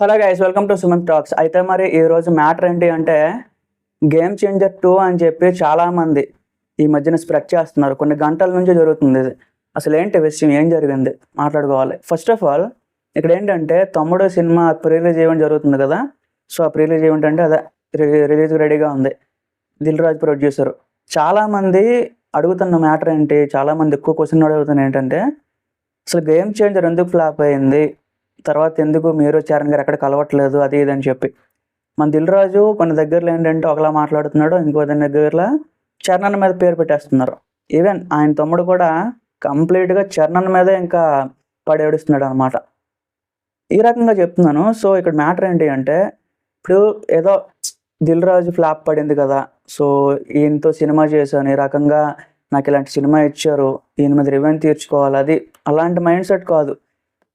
Hello guys, welcome to Suman talks. అయితే మరి ఈరోజు మ్యాటర్ ఏంటి అంటే గేమ్ చేంజర్ 2 అని చెప్పి చాలామంది ఈ మధ్యన స్ప్రెడ్ చేస్తున్నారు. కొన్ని గంటల నుంచి జరుగుతుంది ఇది. అసలు ఏంటి విషయం, ఏం జరిగింది మాట్లాడుకోవాలి. ఫస్ట్ ఆఫ్ ఆల్ ఇక్కడ ఏంటంటే తమ్ముడు సినిమా ప్రీ రిలీజ్ ఈవెంట్ జరుగుతుంది కదా. సో ఆ ప్రీ రిలీజ్ ఈవెంట్ అంటే అదే రిలీజ్ రెడీగా ఉంది. దిల్ రాజు ప్రొడ్యూసర్. చాలామంది అడుగుతున్న మ్యాటర్ ఏంటి, చాలామంది ఎక్కువ క్వశ్చన్ అడుగుతున్న ఏంటంటే అసలు గేమ్ చేంజర్ ఎందుకు ఫ్లాప్ అయింది, తర్వాత ఎందుకు మీరు చరణ్ గారు ఎక్కడ కలవట్లేదు అది ఇది అని చెప్పి. మన దిల్ రాజు కొన్ని దగ్గరలో ఏంటంటే ఒకలా మాట్లాడుతున్నాడు, ఇంకో దగ్గరలో చరణ్ మీద పేరు పెట్టేస్తున్నారు. ఈవెన్ ఆయన తమ్ముడు కూడా కంప్లీట్గా చరణ్ మీదే ఇంకా పడి ఏడుస్తున్నాడు అనమాట. ఈ రకంగా చెప్తున్నాను. సో ఇక్కడ మ్యాటర్ ఏంటి అంటే ఇప్పుడు ఏదో దిల్ రాజు ఫ్లాప్ పడింది కదా, సో ఈయనతో సినిమా చేశాను, ఈ రకంగా నాకు ఇలాంటి సినిమా ఇచ్చారు, ఈయన మీద రివెంజ్ తీర్చుకోవాలి, అది అలాంటి మైండ్ సెట్ కాదు.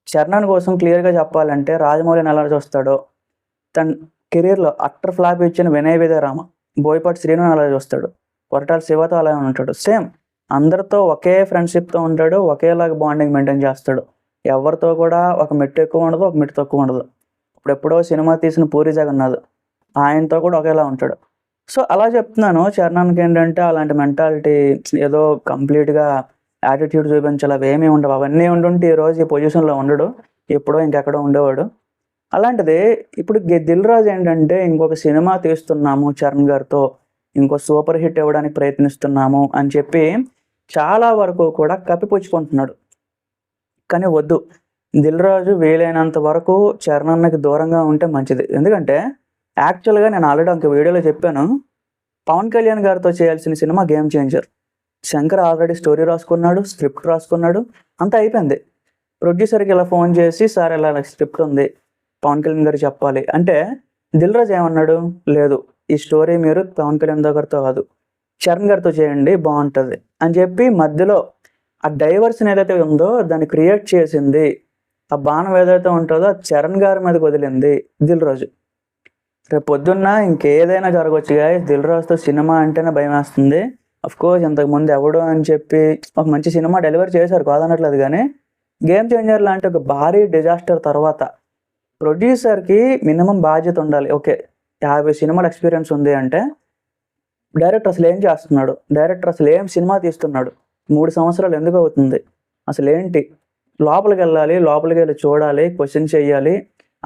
చరణ్ కోసం క్లియర్గా చెప్పాలంటే రాజమౌళిని ఎలా చూస్తాడో, తన కెరీర్లో అట్టర్ ఫ్లాప్ ఇచ్చిన వినయ్ విజయరామ, బోయపాటి శ్రీను అలా చూస్తాడు, కొరటాల శివతో అలా ఉంటాడు. సేమ్ అందరితో ఒకే ఫ్రెండ్షిప్తో ఉంటాడు, ఒకేలాగా బాండింగ్ మెయింటైన్ చేస్తాడు. ఎవరితో కూడా ఒక మెట్టు ఎక్కువ ఉండదు, ఒక మెట్టు తక్కువ ఉండదు. ఇప్పుడెప్పుడో సినిమా తీసిన పూరి జగన్నాథ్, ఆయనతో కూడా ఒకేలా ఉంటాడు. సో అలా చెప్తున్నాను. చరణ్కి ఏంటంటే అలాంటి మెంటాలిటీ, ఏదో కంప్లీట్గా యాటిట్యూడ్ చూపించాలి, అవి ఏమీ ఉండవు. అవన్నీ ఉండుంటే ఈరోజు ఈ పొజిషన్లో ఉండడు, ఎప్పుడో ఇంకెక్కడో ఉండేవాడు. అలాంటిది ఇప్పుడు దిల్ రాజు ఏంటంటే ఇంకొక సినిమా తీస్తున్నాము చరణ్ గారితో, ఇంకో సూపర్ హిట్ ఇవ్వడానికి ప్రయత్నిస్తున్నాము అని చెప్పి చాలా వరకు కూడా కప్పిపుచ్చుకుంటున్నాడు. కానీ వద్దు, దిల్ రాజు వీలైనంత వరకు చరణ్ అన్నకి దూరంగా ఉంటే మంచిది. ఎందుకంటే యాక్చువల్గా నేను ఆల్రెడీ ఒక వీడియోలో చెప్పాను, పవన్ కళ్యాణ్ గారితో చేయాల్సిన cinema game changer. Shankar already story రాసుకున్నాడు, స్క్రిప్ట్ రాసుకున్నాడు, అంతా అయిపోయింది. ప్రొడ్యూసర్కి ఇలా ఫోన్ చేసి సార్ ఇలా నాకు స్క్రిప్ట్ ఉంది, పవన్ కళ్యాణ్ గారు చెప్పాలి అంటే దిల్ రాజు ఏమన్నాడు, లేదు ఈ స్టోరీ మీరు పవన్ కళ్యాణ్ గారితో కాదు చరణ్ గారితో చేయండి బాగుంటుంది అని చెప్పి మధ్యలో ఆ డైవర్షన్ ఏదైతే ఉందో దాన్ని క్రియేట్ చేసింది, ఆ బాణం ఏదైతే ఉంటుందో చరణ్ గారి మీదకి వదిలింది దిల్ రాజు. రేపు పొద్దున్న ఇంకేదైనా జరగవచ్చు గాయస్. దిల్ రాజుతో సినిమా అంటేనే భయం వేస్తుంది. అఫ్కోర్స్ ఇంతకుముందు ఎవడు అని చెప్పి ఒక మంచి సినిమా డెలివరీ చేశారు, కాదనట్లేదు. కానీ గేమ్ చేంజర్ లాంటి ఒక భారీ డిజాస్టర్ తర్వాత ప్రొడ్యూసర్కి మినిమం బాధ్యత ఉండాలి. ఓకే 50 సినిమాల ఎక్స్పీరియన్స్ ఉంది అంటే డైరెక్టర్ అసలు ఏం చేస్తున్నాడు, డైరెక్టర్ అసలు ఏం సినిమా తీస్తున్నాడు, 3 సంవత్సరాలు ఎందుకు అవుతుంది, అసలు ఏంటి, లోపలికి వెళ్ళాలి, లోపలికి వెళ్ళి చూడాలి, క్వశ్చన్ చేయాలి,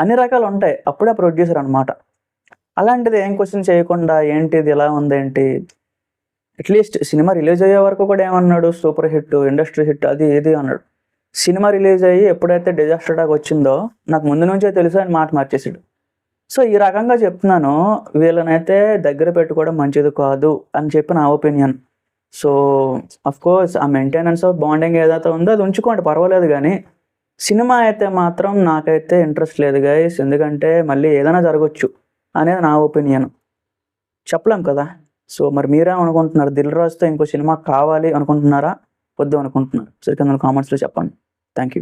అన్ని రకాలు ఉంటాయి. అప్పుడే ప్రొడ్యూసర్ అనమాట. అలాంటిది ఏం క్వశ్చన్ చేయకుండా ఏంటిది ఇలా ఉందేంటి, అట్లీస్ట్ సినిమా రిలీజ్ అయ్యే వరకు కూడా ఏమన్నాడు, సూపర్ హిట్, ఇండస్ట్రీ హిట్, అది ఇది అన్నాడు. సినిమా రిలీజ్ అయ్యి ఎప్పుడైతే డిజాస్టర్ అటాక్ వచ్చిందో నాకు ముందు నుంచే తెలుసు అని మాట మార్చేసాడు. సో ఈ రకంగా చెప్తున్నాను, వీళ్ళనైతే దగ్గర పెట్టుకోవడం మంచిది కాదు అని చెప్పి నా ఒపీనియన్. సో అఫ్కోర్స్ ఆ మెయింటెనెన్స్ ఆఫ్ బాండింగ్ ఏదైతే ఉందో అది ఉంచుకోండి, పర్వాలేదు. కానీ సినిమా అయితే మాత్రం నాకైతే ఇంట్రెస్ట్ లేదు గైస్. ఎందుకంటే మళ్ళీ ఏదైనా జరగచ్చు అనేది నా ఒపీనియన్, చెప్పలేం కదా. సో మరి మీరేమనుకుంటున్నారు, దిల్ రాజుతో ఇంకో సినిమా కావాలి అనుకుంటున్నారా, వద్దు అనుకుంటున్నారు? సరే కింద కామెంట్స్లో చెప్పండి. Thank you.